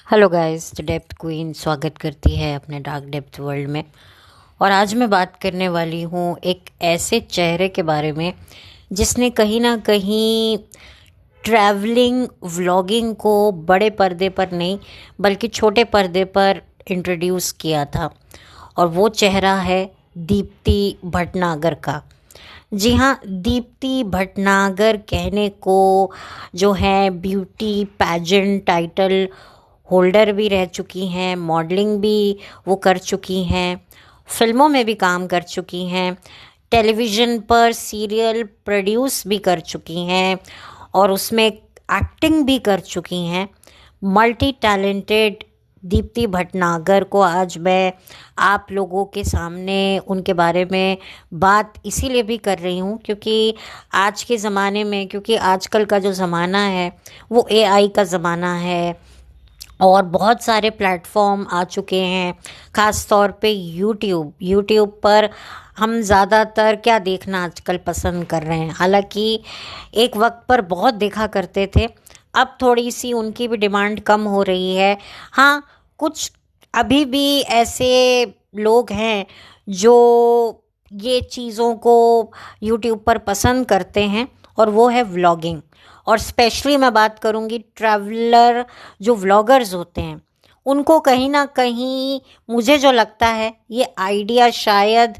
Hello guys, the depth queen स्वागत करती है अपने डार्क डेप्थ वर्ल्ड में। और आज मैं बात करने वाली हूँ एक ऐसे चेहरे के बारे में जिसने कहीं ना कहीं ट्रैवलिंग व्लॉगिंग को बड़े पर्दे पर नहीं बल्कि छोटे पर्दे पर इंट्रोड्यूस किया था। और वो चेहरा है दीप्ति भटनागर का। जी हाँ, दीप्ति भटनागर कहने को जो है ब्यूटी पैजेंट टाइटल होल्डर भी रह चुकी हैं, मॉडलिंग भी वो कर चुकी हैं, फिल्मों में भी काम कर चुकी हैं, टेलीविज़न पर सीरियल प्रोड्यूस भी कर चुकी हैं और उसमें एक्टिंग भी कर चुकी हैं। मल्टी टैलेंटेड दीप्ति भटनागर को आज मैं आप लोगों के सामने उनके बारे में बात इसीलिए भी कर रही हूँ क्योंकि आज के ज़माने में, क्योंकि आजकल का जो ज़माना है वो एआई का ज़माना है और बहुत सारे प्लेटफॉर्म आ चुके हैं। ख़ास तौर पे यूट्यूब पर हम ज़्यादातर क्या देखना आजकल पसंद कर रहे हैं। हालांकि एक वक्त पर बहुत देखा करते थे, अब थोड़ी सी उनकी भी डिमांड कम हो रही है। हाँ, कुछ अभी भी ऐसे लोग हैं जो ये चीज़ों को यूट्यूब पर पसंद करते हैं और वो है व्लॉगिंग। और स्पेशली मैं बात करूँगी ट्रैवलर जो व्लॉगर्स होते हैं उनको कहीं ना कहीं मुझे जो लगता है ये आइडिया शायद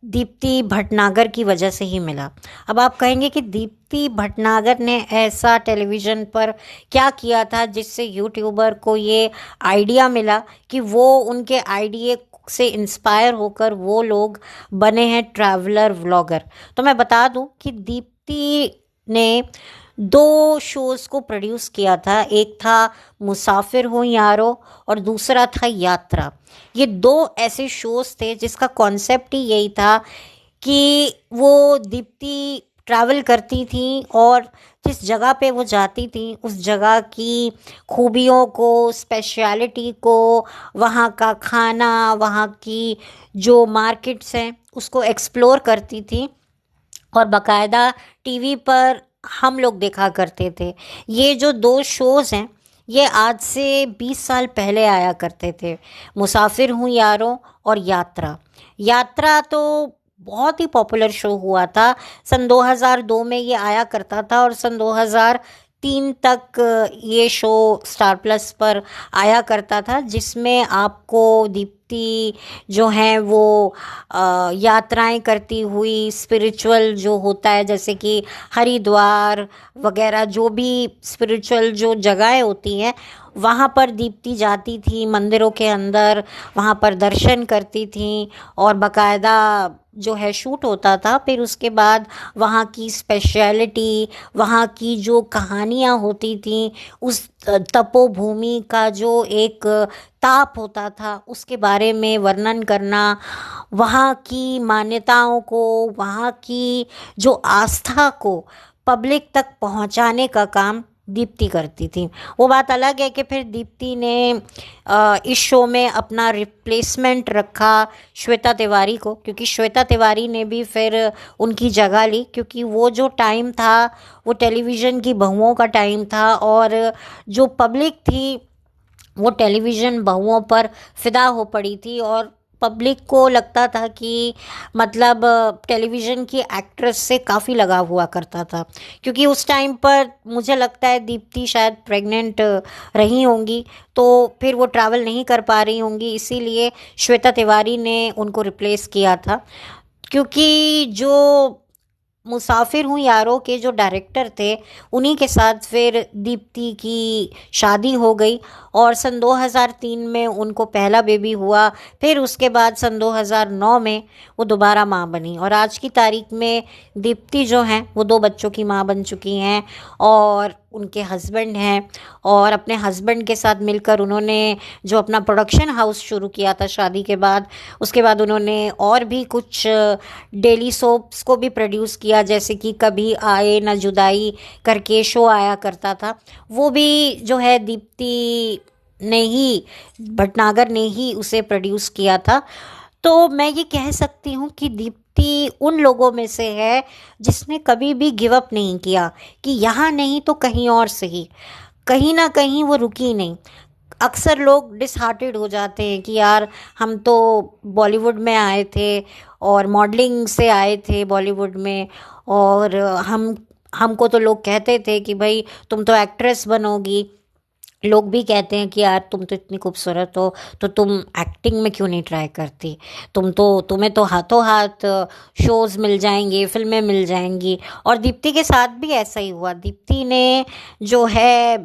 दीप्ति भटनागर की वजह से ही मिला। अब आप कहेंगे कि दीप्ति भटनागर ने ऐसा टेलीविज़न पर क्या किया था जिससे यूट्यूबर को ये आइडिया मिला कि वो उनके आइडिया से इंस्पायर होकर वो लोग बने हैं ट्रैवलर व्लॉगर। तो मैं बता दूं कि दीप्ति ने दो शोज़ को प्रोड्यूस किया था। एक था मुसाफिर हूँ यारो और दूसरा था यात्रा। ये दो ऐसे शोज़ थे जिसका कॉन्सेप्ट ही यही था कि वो दीप्ति ट्रैवल करती थी और जिस जगह पे वो जाती थी उस जगह की खूबियों को, स्पेशलिटी को, वहाँ का खाना, वहाँ की जो मार्केट्स हैं उसको एक्सप्लोर करती थी और बाकायदा टीवी पर हम लोग देखा करते थे। ये जो दो शोज़ हैं ये आज से 20 साल पहले आया करते थे, मुसाफिर हूँ यारों और यात्रा। यात्रा तो बहुत ही पॉपुलर शो हुआ था। सन 2002 में ये आया करता था और सन 2003 तक ये शो स्टार प्लस पर आया करता था, जिसमें आपको दीप्ति जो हैं वो यात्राएं करती हुई स्पिरिचुअल जो होता है, जैसे कि हरिद्वार वगैरह जो भी स्पिरिचुअल जो जगहें होती हैं वहाँ पर दीप्ति जाती थी, मंदिरों के अंदर वहाँ पर दर्शन करती थी और बाकायदा जो है शूट होता था। फिर उसके बाद वहाँ की स्पेशलिटी, वहाँ की जो कहानियाँ होती थी, उस तपोभूमि का जो एक ताप होता था उसके बारे में वर्णन करना, वहाँ की मान्यताओं को, वहाँ की जो आस्था को पब्लिक तक पहुँचाने का काम दीप्ति करती थी। वो बात अलग है कि फिर दीप्ति ने इस शो में अपना रिप्लेसमेंट रखा श्वेता तिवारी को, क्योंकि श्वेता तिवारी ने भी फिर उनकी जगह ली, क्योंकि वो जो टाइम था वो टेलीविज़न की बहुओं का टाइम था और जो पब्लिक थी वो टेलीविज़न बहुओं पर फिदा हो पड़ी थी और पब्लिक को लगता था कि मतलब टेलीविज़न की एक्ट्रेस से काफ़ी लगाव हुआ करता था। क्योंकि उस टाइम पर मुझे लगता है दीप्ति शायद प्रेग्नेंट रही होंगी, तो फिर वो ट्रैवल नहीं कर पा रही होंगी, इसीलिए श्वेता तिवारी ने उनको रिप्लेस किया था। क्योंकि जो मुसाफिर हूँ यारों के जो डायरेक्टर थे उन्हीं के साथ फिर दीप्ति की शादी हो गई और सन 2003 में उनको पहला बेबी हुआ। फिर उसके बाद सन 2009 में वो दोबारा माँ बनी और आज की तारीख में दीप्ति जो हैं वो दो बच्चों की माँ बन चुकी हैं और उनके हस्बैंड हैं। और अपने हस्बैंड के साथ मिलकर उन्होंने जो अपना प्रोडक्शन हाउस शुरू किया था शादी के बाद, उसके बाद उन्होंने और भी कुछ डेली सोप्स को भी प्रोड्यूस किया, जैसे कि कभी आए ना जुदाई करके शो आया करता था, वो भी जो है दीप्ति ने ही, भटनागर ने ही उसे प्रोड्यूस किया था। तो मैं ये कह सकती हूँ कि दीप्ति उन लोगों में से है जिसने कभी भी गिव अप नहीं किया कि यहाँ नहीं तो कहीं और सही, कहीं ना कहीं वो रुकी नहीं। अक्सर लोग डिसहार्टेड हो जाते हैं कि यार हम तो बॉलीवुड में आए थे और मॉडलिंग से आए थे बॉलीवुड में, और हमको तो लोग कहते थे कि भाई तुम तो एक्ट्रेस बनोगी। लोग भी कहते हैं कि यार तुम तो इतनी खूबसूरत हो, तो तुम एक्टिंग में क्यों नहीं ट्राई करती। तुम्हें तो हाथों हाथ शोज़ मिल जाएंगे, फिल्में मिल जाएंगी। और दीप्ति के साथ भी ऐसा ही हुआ। दीप्ति ने जो है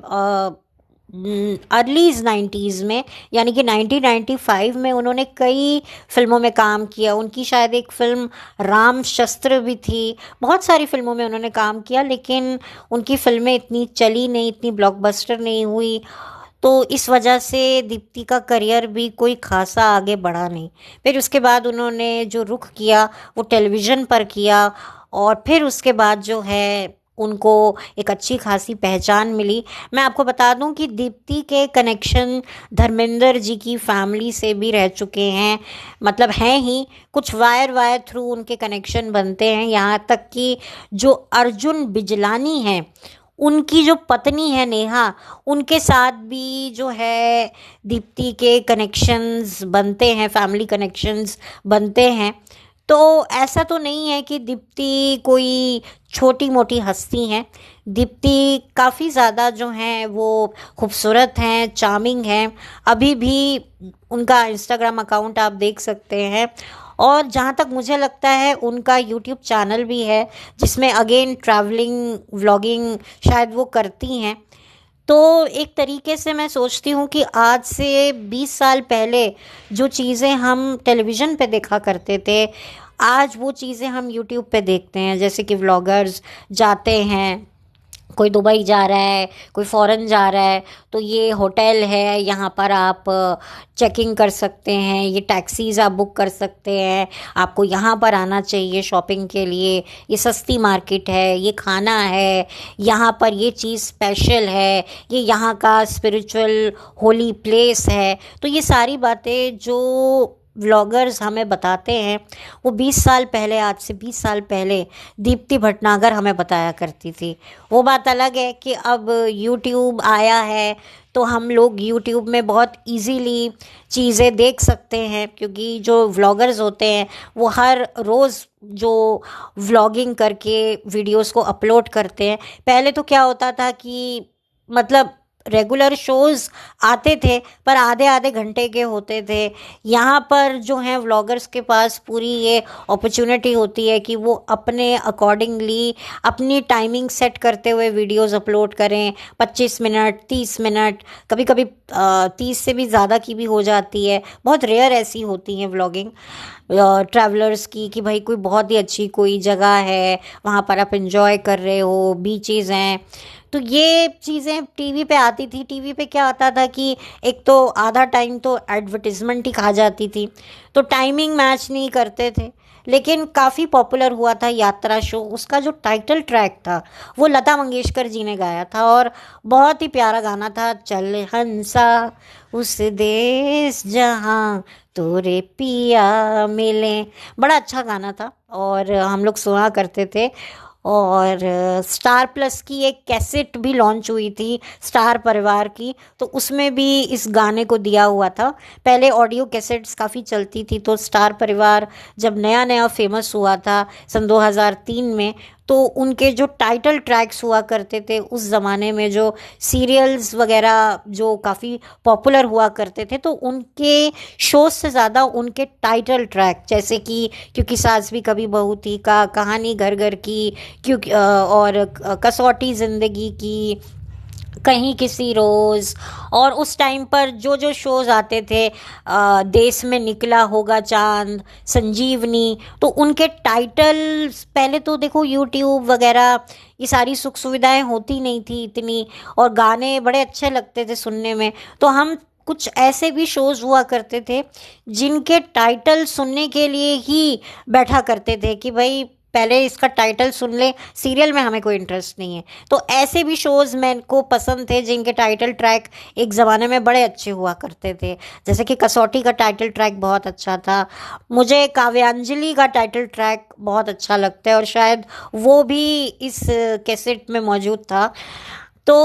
अर्ली 90s में, यानी कि 1995 में उन्होंने कई फिल्मों में काम किया। उनकी शायद एक फिल्म राम शस्त्र भी थी। बहुत सारी फिल्मों में उन्होंने काम किया, लेकिन उनकी फिल्में इतनी चली नहीं, इतनी ब्लॉकबस्टर नहीं हुई। तो इस वजह से दीप्ति का करियर भी कोई खासा आगे बढ़ा नहीं। फिर उसके बाद उन्होंने जो रुख किया वो टेलीविज़न पर किया, और फिर उसके बाद जो है उनको एक अच्छी खासी पहचान मिली। मैं आपको बता दूं कि दीप्ति के कनेक्शन धर्मेंद्र जी की फैमिली से भी रह चुके हैं, मतलब हैं ही। कुछ वायर वायर थ्रू उनके कनेक्शन बनते हैं। यहाँ तक कि जो अर्जुन बिजलानी हैं, उनकी जो पत्नी है नेहा, उनके साथ भी जो है दीप्ति के कनेक्शंस बनते हैं, फैमिली कनेक्शंस बनते हैं। तो ऐसा तो नहीं है कि दीप्ति कोई छोटी मोटी हस्ती हैं। दीप्ति काफ़ी ज़्यादा जो हैं वो खूबसूरत हैं, चार्मिंग हैं। अभी भी उनका इंस्टाग्राम अकाउंट आप देख सकते हैं। और जहाँ तक मुझे लगता है उनका यूट्यूब चैनल भी है, जिसमें अगेन ट्रैवलिंग व्लॉगिंग शायद वो करती हैं। तो एक तरीके से मैं सोचती हूँ कि आज से 20 साल पहले जो चीज़ें हम टेलीविज़न पे देखा करते थे, आज वो चीज़ें हम यूट्यूब पे देखते हैं। जैसे कि व्लॉगर्स जाते हैं, कोई दुबई जा रहा है, कोई फ़ॉरेन जा रहा है, तो ये होटल है, यहाँ पर आप चेकिंग कर सकते हैं, ये टैक्सीज़ आप बुक कर सकते हैं, आपको यहाँ पर आना चाहिए शॉपिंग के लिए, ये सस्ती मार्केट है, ये खाना है, यहाँ पर ये चीज़ स्पेशल है, ये यहाँ का स्पिरिचुअल होली प्लेस है। तो ये सारी बातें जो व्लॉगर्स हमें बताते हैं, वो 20 साल पहले, आज से 20 साल पहले दीप्ति भटनागर हमें बताया करती थी। वो बात अलग है कि अब यूट्यूब आया है, तो हम लोग यूट्यूब में बहुत इजीली चीज़ें देख सकते हैं, क्योंकि जो व्लॉगर्स होते हैं वो हर रोज़ जो व्लॉगिंग करके वीडियोस को अपलोड करते हैं। पहले तो क्या होता था कि मतलब रेगुलर शोज़ आते थे, पर आधे आधे घंटे के होते थे। यहाँ पर जो हैं व्लॉगर्स के पास पूरी ये अपॉर्चुनिटी होती है कि वो अपने अकॉर्डिंगली अपनी टाइमिंग सेट करते हुए वीडियोस अपलोड करें। 25 मिनट, 30 मिनट, कभी कभी 30 से भी ज़्यादा की भी हो जाती है। बहुत रेयर ऐसी होती हैं व्लॉगिंग ट्रैवलर्स की कि भाई कोई बहुत ही अच्छी कोई जगह है, वहाँ पर आप एंजॉय कर रहे हो, बीचेस हैं। तो ये चीज़ें टीवी पे आती थी। टीवी पे क्या आता था कि एक तो आधा टाइम तो एडवर्टिजमेंट ही खा जाती थी, तो टाइमिंग मैच नहीं करते थे। लेकिन काफ़ी पॉपुलर हुआ था यात्रा शो। उसका जो टाइटल ट्रैक था वो लता मंगेशकर जी ने गाया था, और बहुत ही प्यारा गाना था। चल हंसा उस देश जहाँ तोरे पिया मिले, बड़ा अच्छा गाना था और हम लोग सुना करते थे। और स्टार प्लस की एक कैसेट भी लॉन्च हुई थी स्टार परिवार की, तो उसमें भी इस गाने को दिया हुआ था। पहले ऑडियो कैसेट्स काफ़ी चलती थी, तो स्टार परिवार जब नया नया फेमस हुआ था सन 2003 में, तो उनके जो टाइटल ट्रैक्स हुआ करते थे उस ज़माने में, जो सीरियल्स वगैरह जो काफ़ी पॉपुलर हुआ करते थे, तो उनके शोज से ज़्यादा उनके टाइटल ट्रैक, जैसे कि क्योंकि सास भी कभी बहू थी का, कहानी घर घर की, क्योंकि और कसौटी ज़िंदगी की, कहीं किसी रोज़, और उस टाइम पर जो जो शोज़ आते थे, देश में निकला होगा चांद, संजीवनी, तो उनके टाइटल्स, पहले तो देखो यूट्यूब वगैरह ये सारी सुख सुविधाएं होती नहीं थी इतनी, और गाने बड़े अच्छे लगते थे सुनने में। तो हम कुछ ऐसे भी शोज़ हुआ करते थे जिनके टाइटल सुनने के लिए ही बैठा करते थे कि भाई पहले इसका टाइटल सुन ले, सीरियल में हमें कोई इंटरेस्ट नहीं है। तो ऐसे भी शोज़ मेरे को पसंद थे जिनके टाइटल ट्रैक एक ज़माने में बड़े अच्छे हुआ करते थे। जैसे कि कसौटी का टाइटल ट्रैक बहुत अच्छा था। मुझे काव्यांजलि का टाइटल ट्रैक बहुत अच्छा लगता है, और शायद वो भी इस कैसेट में मौजूद था। तो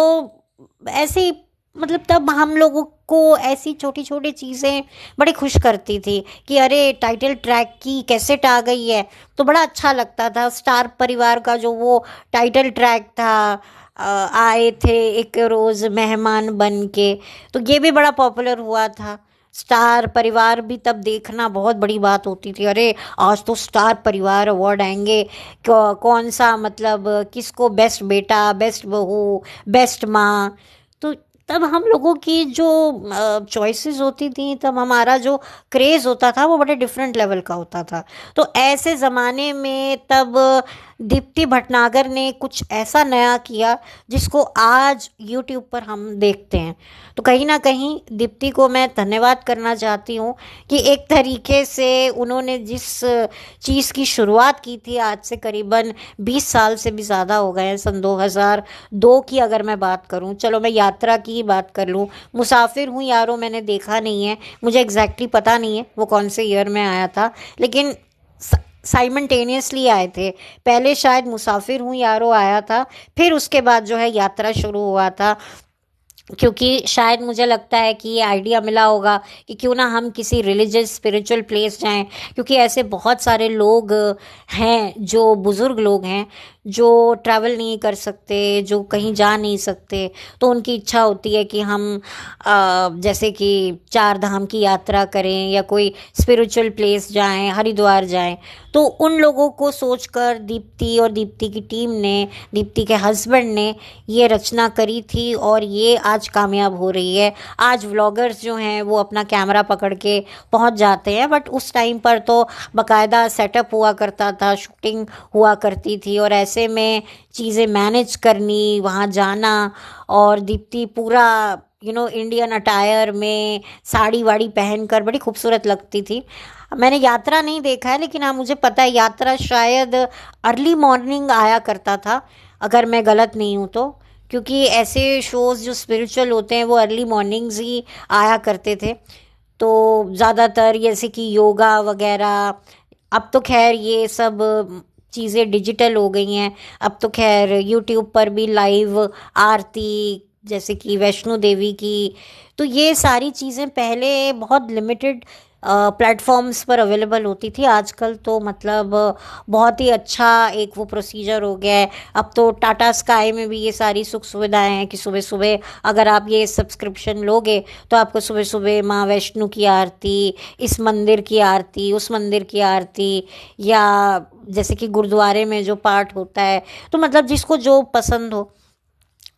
ऐसे ही मतलब तब हम लोगों को ऐसी छोटी छोटी चीज़ें बड़ी खुश करती थी कि अरे टाइटल ट्रैक की कैसेट आ गई है, तो बड़ा अच्छा लगता था। स्टार परिवार का जो वो टाइटल ट्रैक था, आए थे एक रोज़ मेहमान बन के, तो ये भी बड़ा पॉपुलर हुआ था। स्टार परिवार भी तब देखना बहुत बड़ी बात होती थी, अरे आज तो स्टार परिवार अवार्ड आएंगे, कौन सा मतलब किसको बेस्ट बेटा, बेस्ट बहू, बेस्ट माँ। तो तब हम लोगों की जो चॉइसेस होती थी, तब हमारा जो क्रेज़ होता था वो बड़े डिफरेंट लेवल का होता था। तो ऐसे ज़माने में तब दीप्ति भटनागर ने कुछ ऐसा नया किया जिसको आज यूट्यूब पर हम देखते हैं। तो कहीं ना कहीं दीप्ति को मैं धन्यवाद करना चाहती हूँ कि एक तरीके से उन्होंने जिस चीज़ की शुरुआत की थी, आज से करीबन 20 साल से भी ज़्यादा हो गए हैं, सन 2002 की अगर मैं बात करूं, चलो मैं यात्रा की ही बात कर लूं, मुसाफिर हूं यारो मैंने देखा नहीं है, मुझे एग्जैक्टली पता नहीं है वो कौन से ईयर में आया था, लेकिन साइमल्टेनियसली आए थे। पहले शायद मुसाफिर हूँ यारो आया था, फिर उसके बाद जो है यात्रा शुरू हुआ था। क्योंकि शायद मुझे लगता है कि ये आइडिया मिला होगा कि क्यों ना हम किसी रिलीजियस स्पिरिचुअल प्लेस जाएं, क्योंकि ऐसे बहुत सारे लोग हैं जो बुज़ुर्ग लोग हैं जो ट्रैवल नहीं कर सकते, जो कहीं जा नहीं सकते, तो उनकी इच्छा होती है कि हम जैसे कि चार धाम की यात्रा करें या कोई स्पिरिचुअल प्लेस जाएं, हरिद्वार जाएं। तो उन लोगों को सोचकर दीप्ति और दीप्ति की टीम ने, दीप्ति के हस्बैंड ने ये रचना करी थी और ये आज कामयाब हो रही है। आज व्लॉगर्स जो हैं वो अपना कैमरा पकड़ के पहुंच जाते हैं, बट उस टाइम पर तो बाकायदा सेटअप हुआ करता था, शूटिंग हुआ करती थी, और ऐसे में चीज़ें मैनेज करनी, वहाँ जाना, और दीप्ति पूरा इंडियन अटायर में साड़ी वाड़ी पहनकर बड़ी खूबसूरत लगती थी। मैंने यात्रा नहीं देखा है, लेकिन हाँ मुझे पता है यात्रा शायद अर्ली मॉर्निंग आया करता था, अगर मैं गलत नहीं हूँ तो, क्योंकि ऐसे शोज़ जो स्पिरिचुअल होते हैं वो अर्ली मॉर्निंग्स ही आया करते थे। तो ज़्यादातर जैसे कि योगा वगैरह, अब तो खैर ये सब चीज़ें डिजिटल हो गई हैं, अब तो खैर यूट्यूब पर भी लाइव आरती, जैसे कि वैष्णो देवी की, तो ये सारी चीज़ें पहले बहुत लिमिटेड प्लेटफॉर्म्स पर अवेलेबल होती थी। आजकल तो मतलब बहुत ही अच्छा एक वो प्रोसीजर हो गया है। अब तो टाटा स्काई में भी ये सारी सुख सुविधाएं हैं कि सुबह सुबह अगर आप ये सब्सक्रिप्शन लोगे तो आपको सुबह सुबह माँ वैष्णो की आरती, इस मंदिर की आरती, उस मंदिर की आरती, या जैसे कि गुरुद्वारे में जो पाठ होता है, तो मतलब जिसको जो पसंद हो।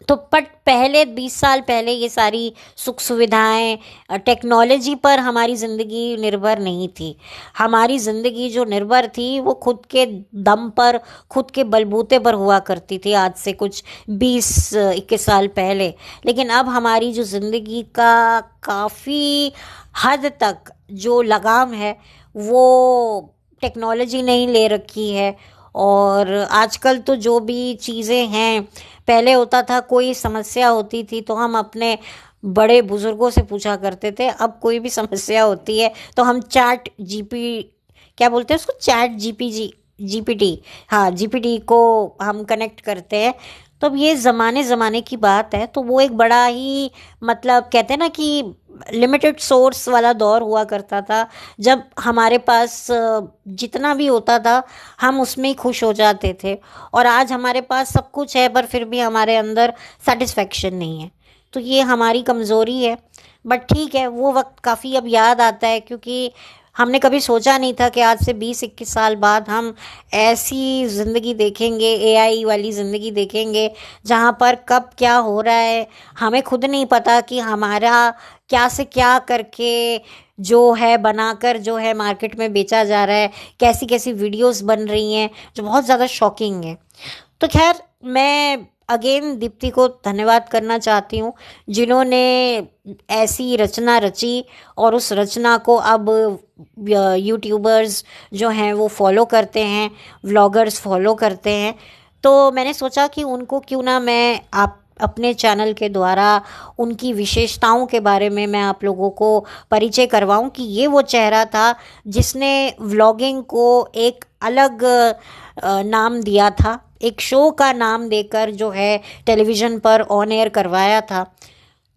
तो बट पहले 20 साल पहले ये सारी सुख सुविधाएं, टेक्नोलॉजी पर हमारी ज़िंदगी निर्भर नहीं थी। हमारी ज़िंदगी जो निर्भर थी वो खुद के दम पर, खुद के बलबूते पर हुआ करती थी, आज से कुछ 20-21 साल पहले। लेकिन अब हमारी जो ज़िंदगी का काफ़ी हद तक जो लगाम है वो टेक्नोलॉजी ने ही ले रखी है। और आजकल तो जो भी चीज़ें हैं, पहले होता था कोई समस्या होती थी तो हम अपने बड़े बुजुर्गों से पूछा करते थे, अब कोई भी समस्या होती है तो हम क्या बोलते हैं उसको, जीपीटी, हाँ जीपीटी को हम कनेक्ट करते हैं। तो अब ये ज़माने की बात है, तो वो एक बड़ा ही मतलब कहते हैं ना कि लिमिटेड सोर्स वाला दौर हुआ करता था, जब हमारे पास जितना भी होता था हम उसमें ही खुश हो जाते थे। और आज हमारे पास सब कुछ है पर फिर भी हमारे अंदर सेटिस्फेक्शन नहीं है, तो ये हमारी कमज़ोरी है। बट ठीक है, वो वक्त काफ़ी अब याद आता है, क्योंकि हमने कभी सोचा नहीं था कि आज से 20-21 साल बाद हम ऐसी ज़िंदगी देखेंगे, एआई वाली ज़िंदगी देखेंगे, जहाँ पर कब क्या हो रहा है हमें खुद नहीं पता, कि हमारा क्या से क्या करके जो है बनाकर जो है मार्केट में बेचा जा रहा है, कैसी कैसी वीडियोस बन रही हैं जो बहुत ज़्यादा शॉकिंग है। तो खैर, मैं अगेन दीप्ति को धन्यवाद करना चाहती हूँ, जिन्होंने ऐसी रचना रची और उस रचना को अब यूट्यूबर्स जो हैं वो फॉलो करते हैं, व्लॉगर्स फॉलो करते हैं। तो मैंने सोचा कि उनको क्यों ना मैं आप अपने चैनल के द्वारा उनकी विशेषताओं के बारे में मैं आप लोगों को परिचय करवाऊं, कि ये वो चेहरा था जिसने व्लॉगिंग को एक अलग नाम दिया था, एक शो का नाम देकर जो है टेलीविज़न पर ऑन एयर करवाया था।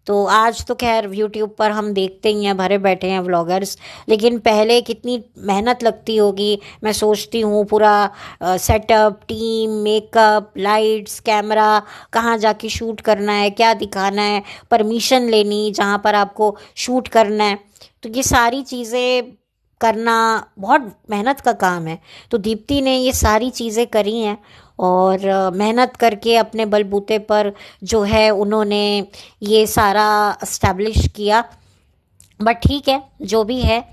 तो आज तो खैर यूट्यूब पर हम देखते ही हैं, भरे बैठे हैं व्लॉगर्स, लेकिन पहले कितनी मेहनत लगती होगी। मैं सोचती हूँ पूरा setup, team, makeup, lights, camera, कहाँ जाके शूट करना है, क्या दिखाना है, परमिशन लेनी जहाँ पर आपको शूट करना है। तो ये सारी चीज़ें करना बहुत मेहनत का काम है। तो दीप्ति ने ये सारी चीज़ें करी हैं और मेहनत करके अपने बलबूते पर जो है उन्होंने ये सारा इस्टेब्लिश किया। बट ठीक है, जो भी है,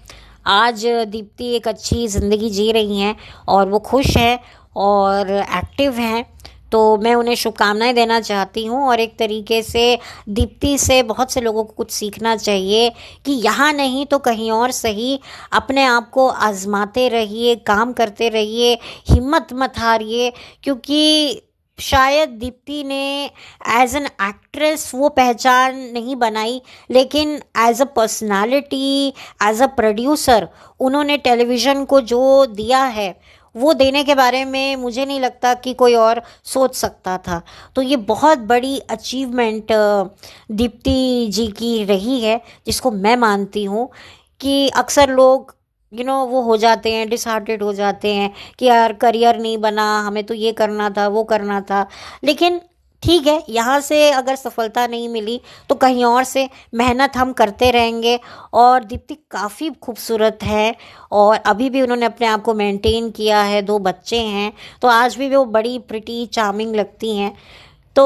आज दीप्ति एक अच्छी ज़िंदगी जी रही हैं और वो खुश हैं और एक्टिव हैं। तो मैं उन्हें शुभकामनाएं देना चाहती हूँ और एक तरीके से दीप्ति से बहुत से लोगों को कुछ सीखना चाहिए कि यहाँ नहीं तो कहीं और सही, अपने आप को आजमाते रहिए, काम करते रहिए, हिम्मत मत हारिए। क्योंकि शायद दीप्ति ने एज एन एक्ट्रेस वो पहचान नहीं बनाई, लेकिन as a personality, as a producer उन्होंने टेलीविज़न को जो दिया है वो देने के बारे में मुझे नहीं लगता कि कोई और सोच सकता था। तो ये बहुत बड़ी अचीवमेंट दीप्ति जी की रही है, जिसको मैं मानती हूँ कि अक्सर लोग वो हो जाते हैं, डिसहार्टेड हो जाते हैं कि यार करियर नहीं बना, हमें तो ये करना था, वो करना था। लेकिन ठीक है, यहाँ से अगर सफलता नहीं मिली तो कहीं और से मेहनत हम करते रहेंगे। और दीप्ति काफ़ी खूबसूरत है और अभी भी उन्होंने अपने आप को मेंटेन किया है, 2 बच्चे हैं, तो आज भी वो बड़ी प्रिटी चार्मिंग लगती हैं। तो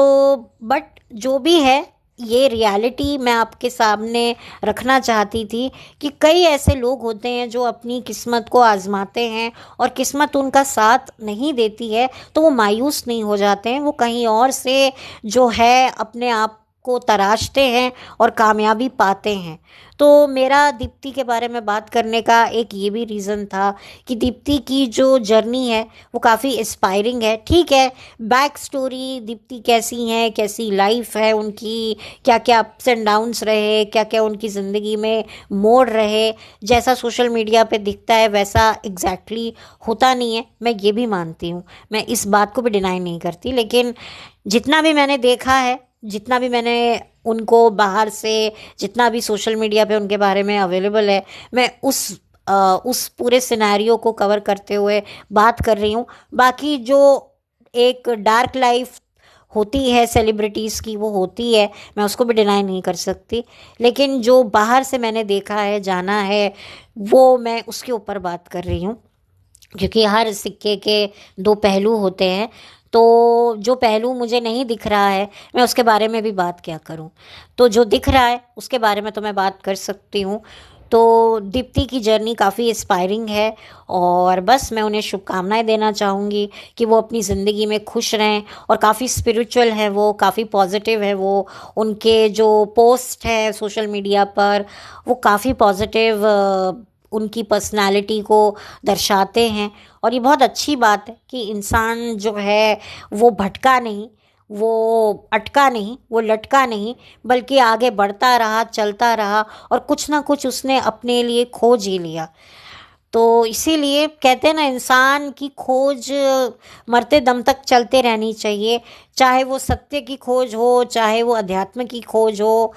बट जो भी है, ये रियलिटी मैं आपके सामने रखना चाहती थी कि कई ऐसे लोग होते हैं जो अपनी किस्मत को आजमाते हैं और किस्मत उनका साथ नहीं देती है तो वो मायूस नहीं हो जाते हैं, वो कहीं और से जो है अपने आप को तराशते हैं और कामयाबी पाते हैं। तो मेरा दीप्ति के बारे में बात करने का एक ये भी रीज़न था कि दीप्ति की जो जर्नी है वो काफ़ी इंस्पायरिंग है। ठीक है, बैक स्टोरी दीप्ति कैसी हैं, कैसी लाइफ है उनकी, क्या क्या अप्स एंड डाउन्स रहे, क्या क्या उनकी ज़िंदगी में मोड़ रहे, जैसा सोशल मीडिया पे दिखता है वैसा एग्जैक्टली होता नहीं है, मैं ये भी मानती हूँ, मैं इस बात को भी डिनाई नहीं करती। लेकिन जितना भी मैंने देखा है, जितना भी मैंने उनको बाहर से, जितना भी सोशल मीडिया पे उनके बारे में अवेलेबल है, मैं उस पूरे सिनेरियो को कवर करते हुए बात कर रही हूँ। बाकी जो एक डार्क लाइफ होती है सेलिब्रिटीज़ की, वो होती है, मैं उसको भी डिनाई नहीं कर सकती। लेकिन जो बाहर से मैंने देखा है, जाना है, वो मैं उसके ऊपर बात कर रही हूँ। क्योंकि हर सिक्के के 2 पहलू होते हैं, तो जो पहलू मुझे नहीं दिख रहा है मैं उसके बारे में भी बात क्या करूं। तो जो दिख रहा है उसके बारे में तो मैं बात कर सकती हूँ। तो दीप्ति की जर्नी काफ़ी इंस्पायरिंग है और बस मैं उन्हें शुभकामनाएं देना चाहूँगी कि वो अपनी ज़िंदगी में खुश रहें। और काफ़ी स्पिरिचुअल है वो, काफ़ी पॉजिटिव है वो, उनके जो पोस्ट है सोशल मीडिया पर वो काफ़ी पॉजिटिव उनकी पर्सनालिटी को दर्शाते हैं। और ये बहुत अच्छी बात है कि इंसान जो है वो भटका नहीं, वो अटका नहीं, वो लटका नहीं, बल्कि आगे बढ़ता रहा, चलता रहा और कुछ ना कुछ उसने अपने लिए खोज ही लिया। तो इसीलिए कहते हैं ना, इंसान की खोज मरते दम तक चलते रहनी चाहिए, चाहे वो सत्य की खोज हो, चाहे वो अध्यात्म की खोज हो।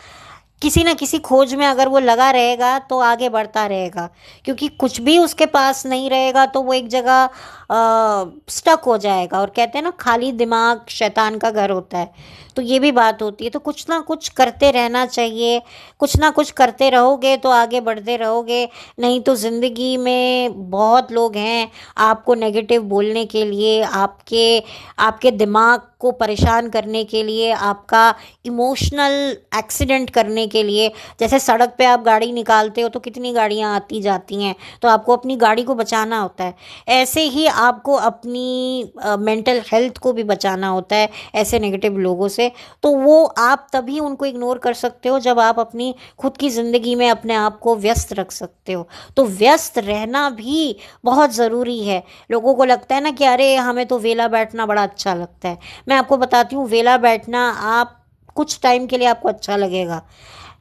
किसी ना किसी खोज में अगर वो लगा रहेगा तो आगे बढ़ता रहेगा। क्योंकि कुछ भी उसके पास नहीं रहेगा तो वो एक जगह स्टक हो जाएगा। और कहते हैं ना, खाली दिमाग शैतान का घर होता है, तो ये भी बात होती है। तो कुछ ना कुछ करते रहना चाहिए, कुछ ना कुछ करते रहोगे तो आगे बढ़ते रहोगे। नहीं तो ज़िंदगी में बहुत लोग हैं आपको नेगेटिव बोलने के लिए, आपके आपके दिमाग को परेशान करने के लिए, आपका इमोशनल एक्सीडेंट करने के लिए। जैसे सड़क पे आप गाड़ी निकालते हो तो कितनी गाड़ियाँ आती जाती हैं, तो आपको अपनी गाड़ी को बचाना होता है। ऐसे ही आपको अपनी मेंटल हेल्थ को भी बचाना होता है ऐसे नेगेटिव लोगों से। तो वो आप तभी उनको इग्नोर कर सकते हो जब आप अपनी खुद की ज़िंदगी में अपने आप को व्यस्त रख सकते हो। तो व्यस्त रहना भी बहुत ज़रूरी है। लोगों को लगता है ना कि अरे हमें तो वेला बैठना बड़ा अच्छा लगता है। मैं आपको बताती हूँ, वेला बैठना आप कुछ टाइम के लिए आपको अच्छा लगेगा,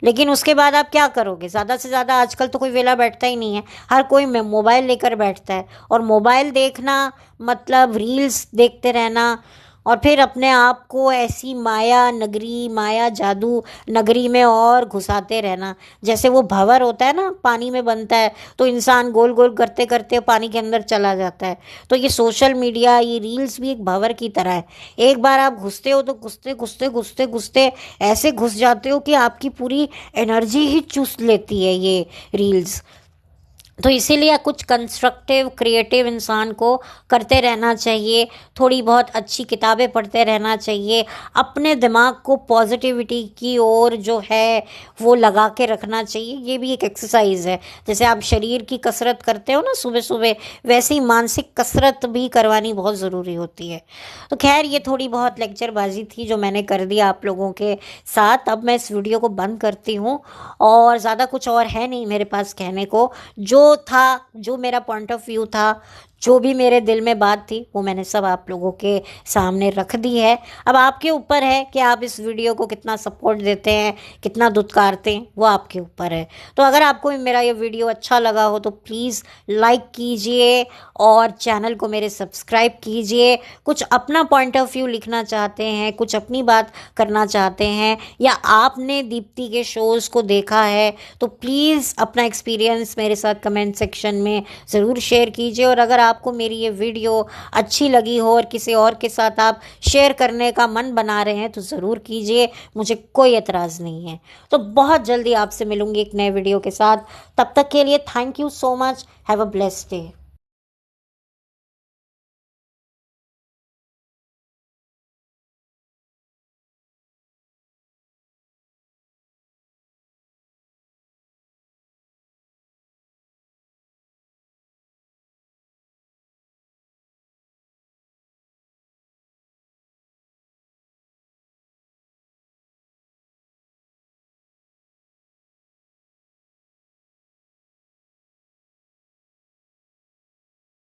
लेकिन उसके बाद आप क्या करोगे? ज़्यादा से ज़्यादा आजकल तो कोई वेला बैठता ही नहीं है, हर कोई मोबाइल लेकर बैठता है। और मोबाइल देखना मतलब रील्स देखते रहना और फिर अपने आप को ऐसी माया नगरी, माया जादू नगरी में और घुसाते रहना। जैसे वो भंवर होता है ना, पानी में बनता है तो इंसान गोल गोल करते करते पानी के अंदर चला जाता है। तो ये सोशल मीडिया, ये रील्स भी एक भंवर की तरह है। एक बार आप घुसते हो तो घुसते घुसते घुसते घुसते ऐसे घुस जाते हो कि आपकी पूरी एनर्जी ही चूस लेती है ये रील्स। तो इसीलिए कुछ कंस्ट्रक्टिव क्रिएटिव इंसान को करते रहना चाहिए, थोड़ी बहुत अच्छी किताबें पढ़ते रहना चाहिए, अपने दिमाग को पॉजिटिविटी की ओर जो है वो लगा के रखना चाहिए। ये भी एक एक्सरसाइज है। जैसे आप शरीर की कसरत करते हो ना सुबह सुबह, वैसे ही मानसिक कसरत भी करवानी बहुत ज़रूरी होती है। तो खैर, ये थोड़ी बहुत लेक्चरबाजी थी जो मैंने कर दिया आप लोगों के साथ। अब मैं इस वीडियो को बंद करती हूँ और ज़्यादा कुछ और है नहीं मेरे पास कहने को। जो था, जो मेरा पॉइंट ऑफ व्यू था, जो भी मेरे दिल में बात थी, वो मैंने सब आप लोगों के सामने रख दी है। अब आपके ऊपर है कि आप इस वीडियो को कितना सपोर्ट देते हैं, कितना दुत्कारते हैं, वो आपके ऊपर है। तो अगर आपको मेरा ये वीडियो अच्छा लगा हो तो प्लीज़ लाइक कीजिए और चैनल को मेरे सब्सक्राइब कीजिए। कुछ अपना पॉइंट ऑफ व्यू लिखना चाहते हैं, कुछ अपनी बात करना चाहते हैं, या आपने दीप्ति के शोज़ को देखा है तो प्लीज़ अपना एक्सपीरियंस मेरे साथ कमेंट सेक्शन में ज़रूर शेयर कीजिए। और अगर आपको मेरी ये वीडियो अच्छी लगी हो और किसी और के साथ आप शेयर करने का मन बना रहे हैं तो ज़रूर कीजिए, मुझे कोई एतराज़ नहीं है। तो बहुत जल्दी आपसे मिलूंगी एक नए वीडियो के साथ। तब तक के लिए thank you so much. Have a blessed day.